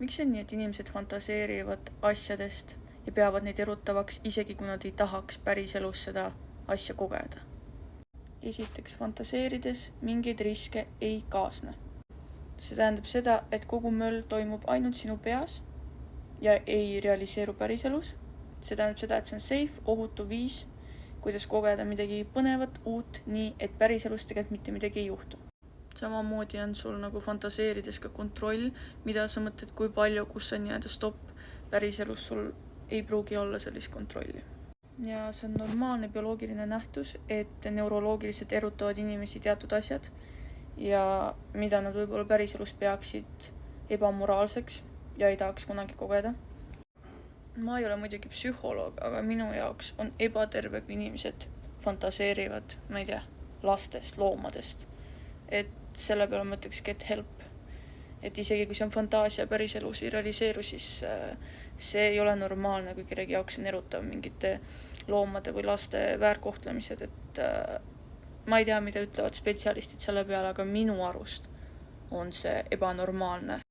Miks on nii, et inimesed fantaseerivad asjadest ja peavad neid erutavaks, isegi kui nad ei tahaks päriselus seda asja kogeda? Esiteks, fantaseerides mingeid riske ei kaasne. See tähendab seda, et kogu möll toimub ainult sinu peas ja ei realiseeru päriselus. See tähendab seda, et see on safe, ohutu viis, kuidas kogeda midagi põnevat, uut, nii et päriselus tegelikult mitte midagi ei juhtu. Samamoodi on sul nagu fantaseerides ka kontroll, mida sa mõtled, kui palju, kus on jääda stopp. Päriselus sul ei pruugi olla sellist kontrolli. Ja see on normaalne bioloogiline nähtus, et neuroloogiliselt erutavad inimesi teatud asjad ja mida nad võib-olla päriselus peaksid ebamoraalseks ja ei tahaks kunagi kogeda. Ma ei ole muidugi psühholoog, aga minu jaoks on ebaterve, kui inimesed fantaseerivad, ma ei tea, lastest, loomadest. Et selle peale mõtleks get help. Et isegi kui see on fantaasia päriselus ei realiseeru, siis see ei ole normaalne, kui kellegi jaoks on erutav mingite loomade või laste väärkohtlemised. Et ma ei tea, mida ütlevad spetsialistid selle peale, aga minu arust on see ebanormaalne.